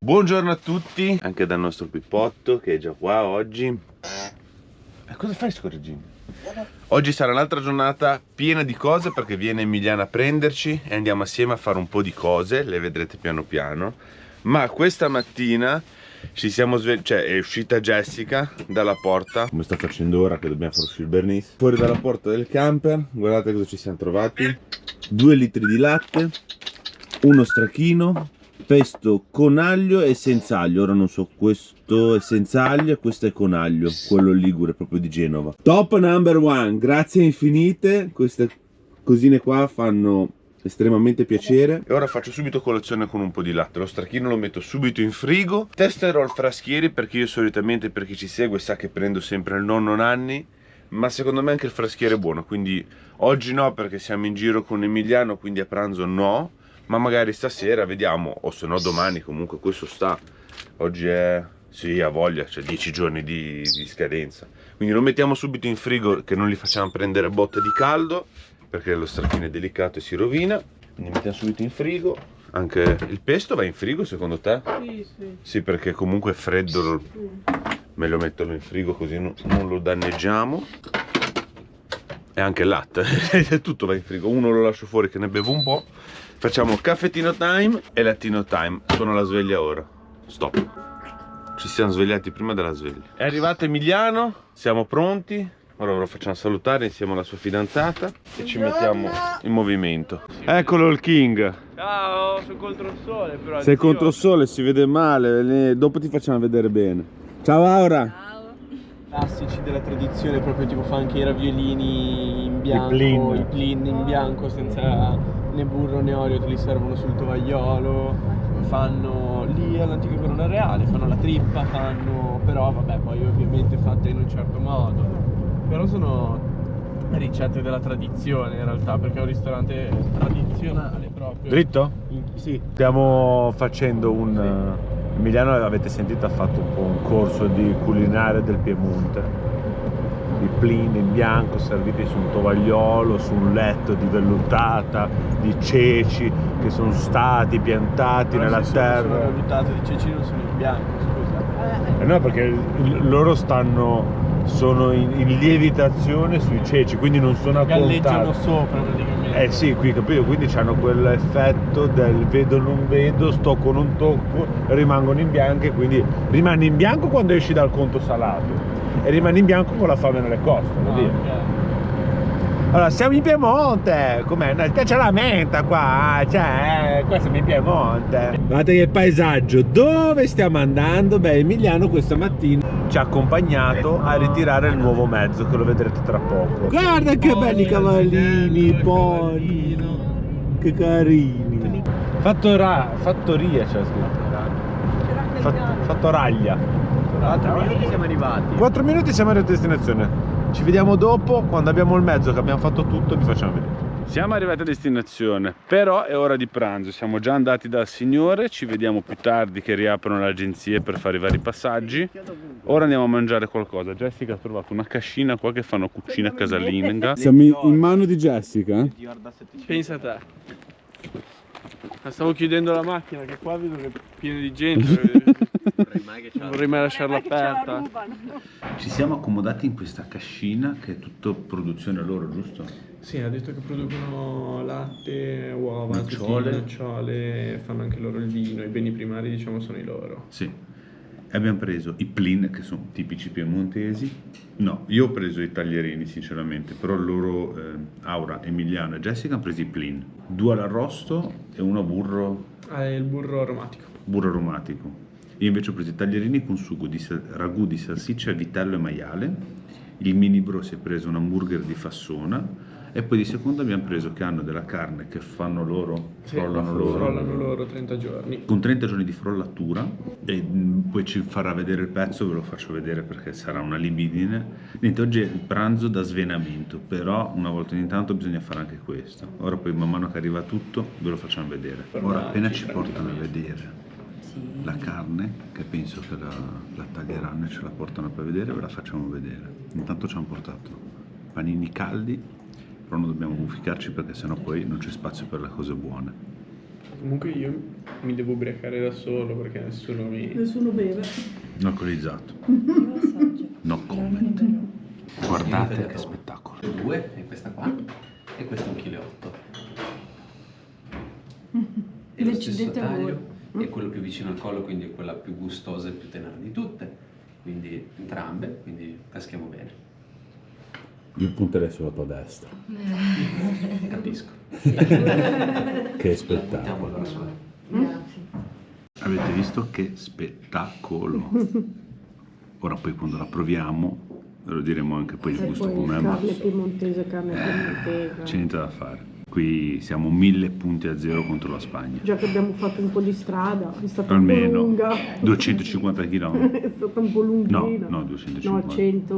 Buongiorno a tutti, anche dal nostro Pippotto che è già qua oggi. Cosa fai scorreggino? Oggi sarà un'altra giornata piena di cose perché viene Emiliana a prenderci e andiamo assieme a fare un po' di cose, le vedrete piano piano. Ma questa mattina ci siamo svegliati, cioè è uscita Jessica dalla porta, come sta facendo ora che dobbiamo far uscire il Bernice, fuori dalla porta del camper. Guardate cosa ci siamo trovati: 2 litri di latte, uno stracchino, pesto con aglio e senza aglio. Ora non so, questo è senza aglio, questo è con aglio, quello ligure proprio di Genova. Top number one, grazie infinite, queste cosine qua fanno estremamente piacere. E ora faccio subito colazione con un po' di latte. Lo stracchino lo metto subito in frigo. Testerò il fraschieri perché io solitamente, per chi ci segue sa che prendo sempre il nonno Nanni, ma secondo me anche il fraschiere è buono, quindi oggi no perché siamo in giro con Emiliano, quindi a pranzo no, ma magari stasera vediamo, o se no domani. Comunque questo sta, oggi è, sì, ha voglia, c'è 10 giorni di scadenza, quindi lo mettiamo subito in frigo che non li facciamo prendere botte di caldo perché lo stracchino è delicato e si rovina, quindi mettiamo subito in frigo. Anche il pesto va in frigo secondo te? Sì, sì. Sì, perché comunque è freddo, meglio metterlo in frigo così non lo danneggiamo. E anche il latte, tutto va in frigo. Uno lo lascio fuori che ne bevo un po'. Facciamo caffettino time e lattino time. Sono la sveglia ora. Stop. Ci siamo svegliati prima della sveglia. È arrivato Emiliano, siamo pronti. Ora lo facciamo salutare insieme alla sua fidanzata e ci mettiamo in movimento. Eccolo il King. Ciao, sono contro il sole però. Sei contro il sole, si vede male. Dopo ti facciamo vedere bene. Ciao Aura. Classici della tradizione, proprio tipo fa anche i raviolini in bianco, i plin in bianco senza né burro né olio, te li servono sul tovagliolo. Fanno lì all'antica Corona Reale, fanno la trippa, fanno però vabbè poi ovviamente fatte in un certo modo. Però sono ricette della tradizione in realtà, perché è un ristorante tradizionale proprio. Dritto? Sì. Stiamo facendo un... Emiliano, avete sentito, ha fatto un po' un corso di culinaria del Piemonte. I plin in bianco serviti su un tovagliolo, su un letto di vellutata, di ceci che sono stati piantati Però nella terra. Sono vellutata di ceci, non sono in bianco, scusa. No, perché loro sono in lievitazione sui ceci, quindi non sono a Galleggiano contatto. sopra praticamente. Sì, qui capito, quindi hanno quell'effetto del vedo non vedo, sto con un tocco, rimangono in bianco e quindi rimani in bianco quando esci dal conto salato e rimani in bianco con la fame nelle coste, vuol dire. Allora, siamo in Piemonte, com'è? No, c'è la menta qua, qua siamo in Piemonte. Guardate che paesaggio, dove stiamo andando? Beh, Emiliano questa mattina ci ha accompagnato a ritirare il nuovo mezzo, che lo vedrete tra poco. Guarda che belli cavallini, pony, che carini. Fattoria c'è scritto. Fattoraglia. 4 minuti siamo arrivati. 4 minuti siamo arrivati a destinazione. Ci vediamo dopo, quando abbiamo il mezzo, che abbiamo fatto tutto, vi facciamo vedere. Siamo arrivati a destinazione, però è ora di pranzo. Siamo già andati dal signore, ci vediamo più tardi che riaprono le agenzie per fare i vari passaggi. Ora andiamo a mangiare qualcosa. Jessica ha trovato una cascina qua che fanno cucina casalinga. Siamo in mano di Jessica. Pensa a te. Stavo chiudendo la macchina, che qua vedo che è pieno di gente. Non vorrei mai lasciarla aperta. Ci siamo accomodati in questa cascina che è tutto produzione loro, giusto? Sì, ha detto che producono latte, uova, nocciole, fanno anche loro il vino, i beni primari diciamo sono i loro. Sì. E abbiamo preso i plin, che sono tipici piemontesi. No, io ho preso i taglierini sinceramente, però loro, Aura, Emiliano e Jessica, hanno preso i plin. 2 all'arrosto e 1 a burro. Ah, è il burro aromatico. Burro aromatico. Io invece ho preso i taglierini con sugo di ragù di salsiccia, vitello e maiale. Il mini bro si è preso un hamburger di fassona. E poi di secondo abbiamo preso che hanno della carne che fanno loro, sì, frollano loro 30 giorni. Con 30 giorni di frollatura. E poi ci farà vedere il pezzo, ve lo faccio vedere perché sarà una libidine. Niente, oggi è il pranzo da svenamento, però una volta ogni tanto bisogna fare anche questo. Ora poi man mano che arriva tutto ve lo facciamo vedere. Ora appena ci portano a vedere la carne, che penso che la taglieranno e ce la portano per vedere, ve la facciamo vedere. Intanto ci hanno portato panini caldi, però non dobbiamo bufficarci perché sennò poi non c'è spazio per le cose buone. Comunque io mi devo ubriacare da solo perché Nessuno beve. Non alcolizzato. Io assaggio. No comment. Guardate che spettacolo. 2 e questa qua e questo 1,8 kg. E lo stesso Decidete taglio voi. è quello più vicino al collo, quindi è quella più gustosa e più tenera di tutte. Quindi entrambe, quindi caschiamo bene. Io punterei sulla tua destra. Capisco. Che spettacolo. Mettiamo allora sulla. Grazie. Avete visto che spettacolo? Ora poi quando la proviamo ve lo diremo anche poi il E gusto poi com'è, ma carne piemontese, carne piemontese. c'è niente da fare. Qui siamo 1000 punti a 0 contro la Spagna. Già che abbiamo fatto un po' di strada, è stata un po' Almeno lunga. 250 km. È stata un po' lunghina. No, 250.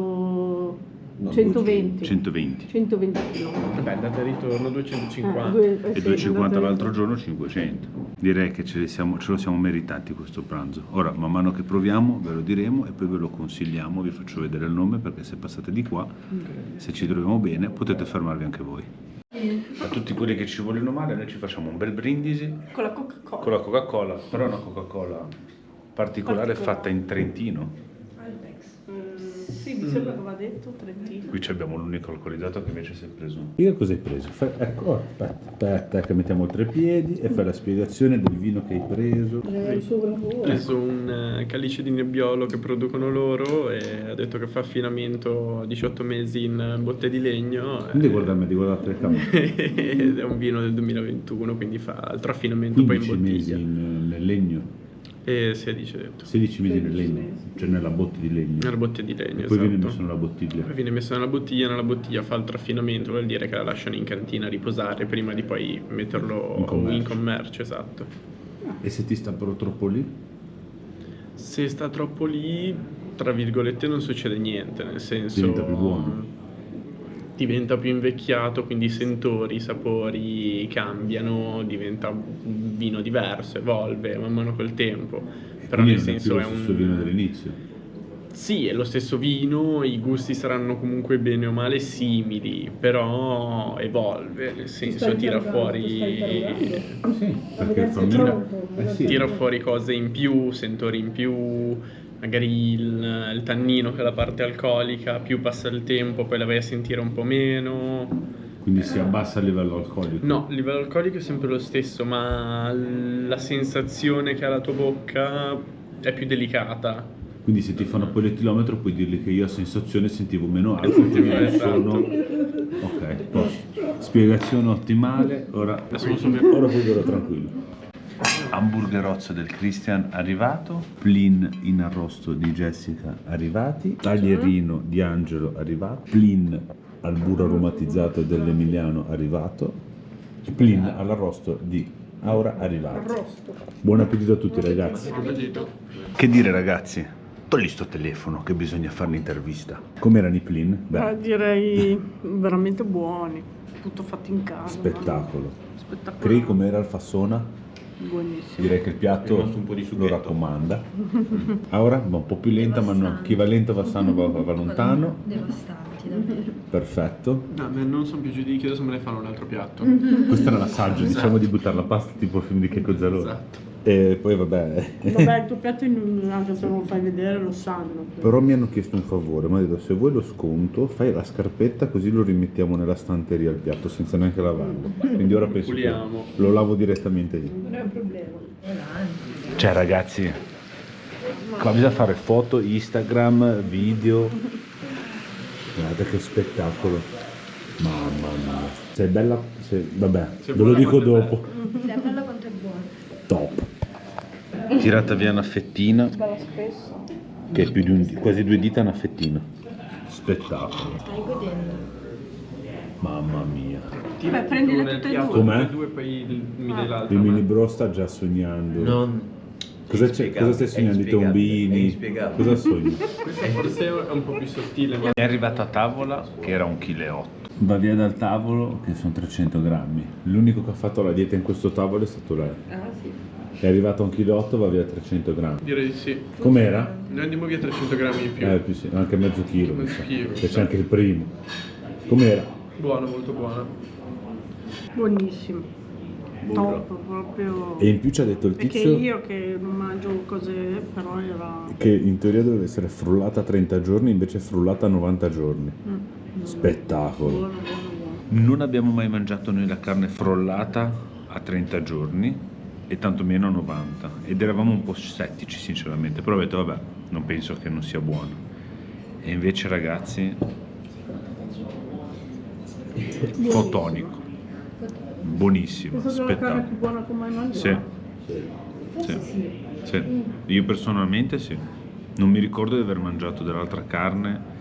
No, 120. 120. 120 km. Vabbè, andata e ritorno 250. E 250 l'altro giorno 500. Direi che ce lo siamo meritati questo pranzo. Ora, man mano che proviamo, ve lo diremo e poi ve lo consigliamo. Vi faccio vedere il nome perché se passate di qua, se ci troviamo bene, potete fermarvi anche voi. A tutti quelli che ci vogliono male, noi ci facciamo un bel brindisi Con la Coca-Cola. con la Coca-Cola, però è una Coca-Cola particolare fatta in Trentino. Sì, mi sembra che aveva detto Trentino. Qui abbiamo l'unico alcolizzato che invece si è preso. Io cosa hai preso? Ecco, aspetta, che mettiamo il trepiedi e fai la spiegazione del vino che hai preso. È il suo Ho lavoro. preso un calice di nebbiolo che producono loro e ha detto che fa affinamento a 18 mesi in botte di legno. Quindi guarda me, guarda la telecamera. Ed è un vino del 2021, quindi fa altro affinamento poi in 15 mesi bottiglia. nel legno, E 16 detto. 16 mesi nel legno, cioè nella botte di legno. Nella botte di legno, E poi viene esatto. messo nella bottiglia. Poi viene messo nella bottiglia fa altro affinamento, vuol dire che la lasciano in cantina a riposare prima di poi metterlo in commercio, esatto. E se ti sta però troppo lì? Se sta troppo lì, tra virgolette, non succede niente, nel senso... Diventa più buono. Diventa più invecchiato, quindi i sentori, i sapori cambiano, diventa un vino diverso, evolve man mano col tempo. Però Quindi nel non senso è è più lo stesso vino dell'inizio. Sì, è lo stesso vino, i gusti saranno comunque bene o male simili, però evolve, nel senso tira fuori... Sì, perché Ragazzi, è pronto. sì. tira fuori cose in più, sentori in più, magari il tannino che è la parte alcolica, più passa il tempo poi la vai a sentire un po' meno. Quindi si abbassa il livello alcolico. No, il livello alcolico è sempre lo stesso, ma la sensazione che ha la tua bocca è più delicata. Quindi se ti fanno poi il chilometro puoi dirgli che io a sensazione sentivo meno alcol, che sono... Ok, posto. Spiegazione ottimale, ora puoi dire tranquillo. Hamburgerozzo del Christian arrivato, plin in arrosto di Jessica arrivati, taglierino di Angelo arrivato, plin al burro aromatizzato dell'Emiliano arrivato, plin all'arrosto di Aura arrivato. Buon appetito a tutti ragazzi. Che dire ragazzi? Togli sto telefono che bisogna fare l'intervista. Com'erano i plin? Beh, Direi veramente buoni. Tutto fatto in casa. spettacolo. Spettacolare. Crei com'era il fassona? Buonissimo. Direi che il piatto rimasto un po' di lo sughetto. raccomanda. Aura va un po' più lenta, ma no, chi va lento va sano, va lontano. Devastanti, davvero. Perfetto. No, a me non sono piaciuti, chiedo se me ne fanno un altro piatto. Questo era l'assaggio, diciamo di buttare la pasta tipo il film di Checco Zalone. Esatto. E poi vabbè. Vabbè, il tuo piatto anche se non lo fai vedere lo sanno. Però mi hanno chiesto un favore, mi hanno detto se vuoi lo sconto fai la scarpetta così lo rimettiamo nella stanteria il piatto senza neanche lavarlo. Quindi ora penso che Puliamo. lo lavo direttamente lì. Non è un problema. Cioè ragazzi, qua bisogna fare foto, Instagram, video. Guarda che spettacolo. Mamma mia. Sei bella, vabbè, Sei ve lo buona dico quanto è dopo. Sembrala quanto è buono. Top. Tirata via una fettina, Bella spessa. Che è più di quasi 2 dita una fettina. Spettacolo. Stai godendo. Mamma mia. Beh, prendile nel tutte e piatto, due. Com'è? tutte e due, poi mi dai l'altra. Il mini bro sta già sognando. Non. Cosa stai sognando? I tombini? Cosa sogni? Questa forse è un po' più sottile, ma è arrivato a tavola che era 1,8 kg. Va via dal tavolo che sono 300 grammi. L'unico che ha fatto la dieta in questo tavolo è stato lei. Ah, sì. È arrivato a 1,8 kg, va via 300 grammi. direi di sì. Com'era? Ne andiamo via 300 grammi in più. Più sì, anche mezzo chilo. mi Mezzo sa. chilo, Che c'è sì. anche il primo. Com'era? Buona, molto buona. Buonissimo. top, proprio. E in più ci ha detto il Perché tizio io che non mangio cose, però era... che in teoria doveva essere frullata a 30 giorni, invece è frullata a 90 giorni. Spettacolo. Buono, buono, buono. Non abbiamo mai mangiato noi la carne frollata a 30 giorni e tantomeno a 90 ed eravamo un po' scettici sinceramente, però ho detto vabbè, non penso che non sia buono. E invece ragazzi, fotonico, buonissimo, Questa è la carne spettacolo. più buona che ho mai mangiato. Sì. Sì. Io personalmente sì, non mi ricordo di aver mangiato dell'altra carne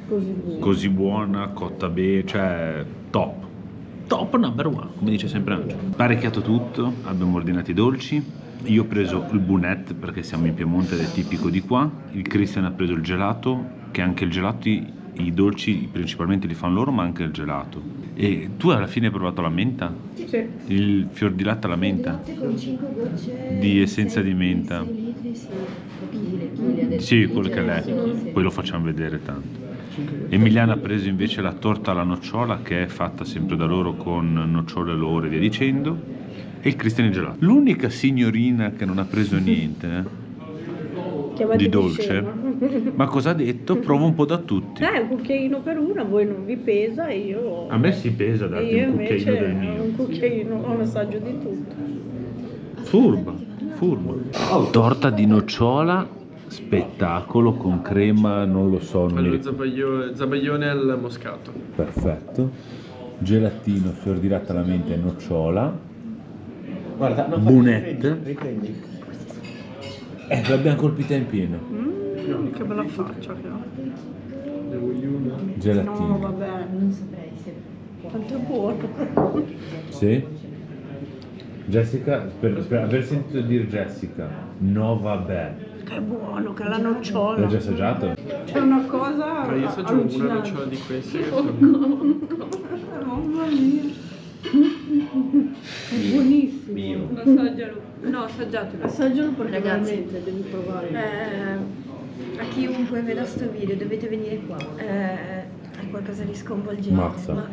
così buona, cotta bene, cioè top number one, come dice sempre Angelo. Parecchiato tutto, abbiamo ordinato i dolci, io ho preso il bunette perché siamo in Piemonte ed è tipico di qua, il Christian ha preso il gelato, che anche il gelato, i dolci principalmente li fanno loro, ma anche il gelato. E tu alla fine hai provato la menta? Sì. Il fior di latte alla menta? Latte con 5 gocce Di essenza di menta. 6 litri, sì. Chili ha detto. Sì, quello che lei, Sì. poi lo facciamo vedere tanto. Emiliana ha preso invece la torta alla nocciola, che è fatta sempre da loro con nocciole loro e via dicendo, e il Christian il gelato. L'unica signorina che non ha preso niente di dolce, ma cosa ha detto? Provo un po' da tutti. Un cucchiaino per una, voi non vi pesa e io... A me si pesa darti io un cucchiaino invece del mio. un cucchiaino, ho un assaggio di tutto. Furba. Torta di nocciola, spettacolo con crema, non lo so, non mi Allo ricordo. zabaglione al moscato. Perfetto. Gelatino, fior di latte alla menta e nocciola. Guarda, non Bunette. riprendi. L'abbiamo colpita in pieno. Che bella faccia che ho. No, Gelatino. vabbè, Non saprei se quanto è buono. Sì? Jessica, per aver sentito dire Jessica, no vabbè. Che buono, che è la L'hai nocciola. già assaggiato? C'è una cosa Io assaggio una allucinante. nocciola di queste che Mamma mia. È buonissimo. assaggialo. No, assaggiatelo. Assaggialo perché Ragazzi. veramente devi provare. A chiunque veda sto video dovete venire qua. È qualcosa di sconvolgente. Mazza. Ma,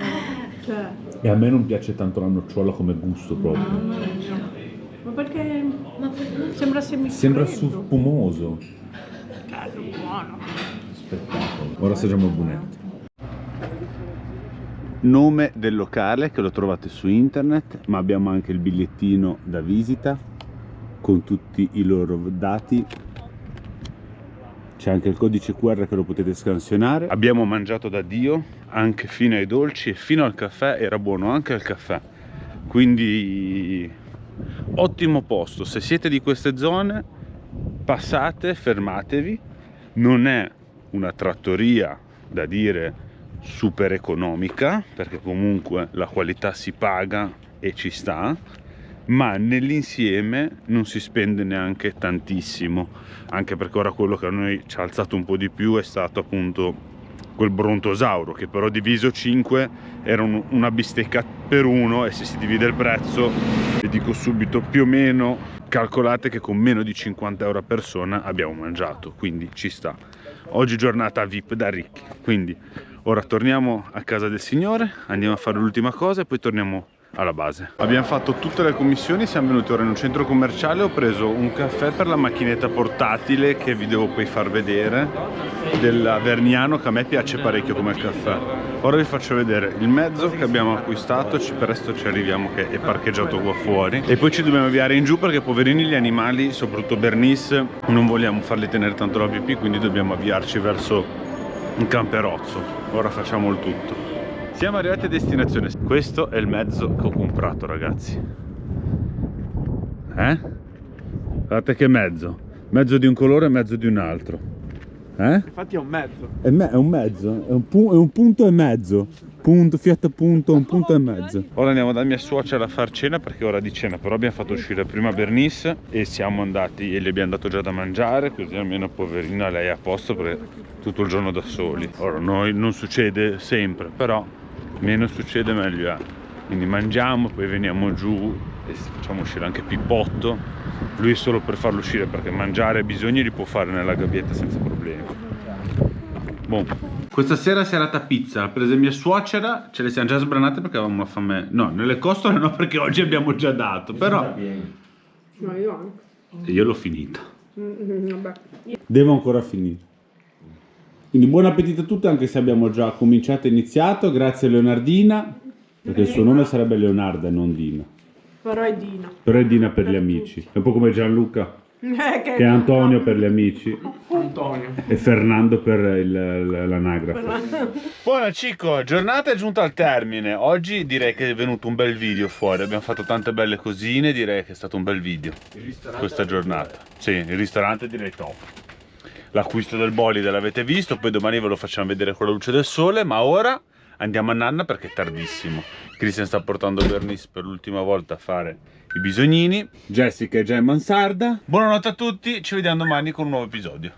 Cioè, E a me non piace tanto la nocciola come gusto proprio. mamma mia. Ma perché ma sembra semifreddo. Sembra spumoso. Che buono. Spettacolo. Ora assaggiamo il bunetto. Nome del locale che lo trovate su internet, ma abbiamo anche il bigliettino da visita con tutti i loro dati. C'è anche il codice QR che lo potete scansionare. Abbiamo mangiato da Dio, anche fino ai dolci e fino al caffè, era buono anche il caffè. Quindi ottimo posto, se siete di queste zone passate, fermatevi. Non è una trattoria da dire super economica, perché comunque la qualità si paga e ci sta, ma nell'insieme non si spende neanche tantissimo, anche perché ora quello che a noi ci ha alzato un po' di più è stato appunto quel brontosauro, che però diviso 5 era una bistecca per uno, e se si divide il prezzo, vi dico subito, più o meno calcolate che con meno di 50 euro a persona abbiamo mangiato, quindi ci sta. Oggi giornata VIP da ricchi, quindi ora torniamo a casa del signore, andiamo a fare l'ultima cosa e poi torniamo alla base. Abbiamo fatto tutte le commissioni, siamo venuti ora in un centro commerciale, ho preso un caffè per la macchinetta portatile che vi devo poi far vedere, della Verniano, che a me piace parecchio come caffè. Ora vi faccio vedere il mezzo che abbiamo acquistato, presto ci arriviamo che è parcheggiato qua fuori, e poi ci dobbiamo avviare in giù perché poverini gli animali, soprattutto Bernice, non vogliamo farli tenere tanto la pipì, quindi dobbiamo avviarci verso un camperozzo. Ora facciamo il tutto. Siamo arrivati a destinazione. Questo è il mezzo che ho comprato, ragazzi. Guardate che mezzo. Mezzo di un colore e mezzo di un altro. infatti è un mezzo. È un mezzo, è un punto e mezzo. Punto, Fiat punto, un punto e mezzo. Ora andiamo da mia suocera a far cena, perché è ora di cena, però abbiamo fatto uscire prima Bernice e siamo andati e gli abbiamo dato già da mangiare, così almeno poverina lei è a posto perché tutto il giorno da soli. Ora noi non succede sempre, però meno succede meglio è. Quindi mangiamo, poi veniamo giù e facciamo uscire anche Pippotto. Lui solo per farlo uscire, perché mangiare bisogni li può fare nella gabbietta senza problemi. Boh, Questa sera serata pizza, l'ha presa mia suocera, ce le siamo già sbranate perché avevamo una fame. No, nelle costole no, perché oggi abbiamo già dato, però No, io anche. io l'ho finita. Vabbè. Devo ancora finire. Quindi buon appetito a tutti, anche se abbiamo già cominciato e iniziato. Grazie Leonardina, perché il suo nome sarebbe Leonarda e non Dina. Però è Dina. Però è Dina per gli amici. È un po' come Gianluca, che è Antonio per gli amici. Antonio. E Fernando per l'anagrafe. Buona Cico, giornata è giunta al termine. Oggi direi che è venuto un bel video fuori. Abbiamo fatto tante belle cosine, direi che è stato un bel video questa giornata. Sì, il ristorante direi top. L'acquisto del bolide l'avete visto, poi domani ve lo facciamo vedere con la luce del sole, ma ora andiamo a nanna perché è tardissimo. Christian sta portando Bernice per l'ultima volta a fare i bisognini. Jessica è già in mansarda. Buonanotte a tutti, ci vediamo domani con un nuovo episodio.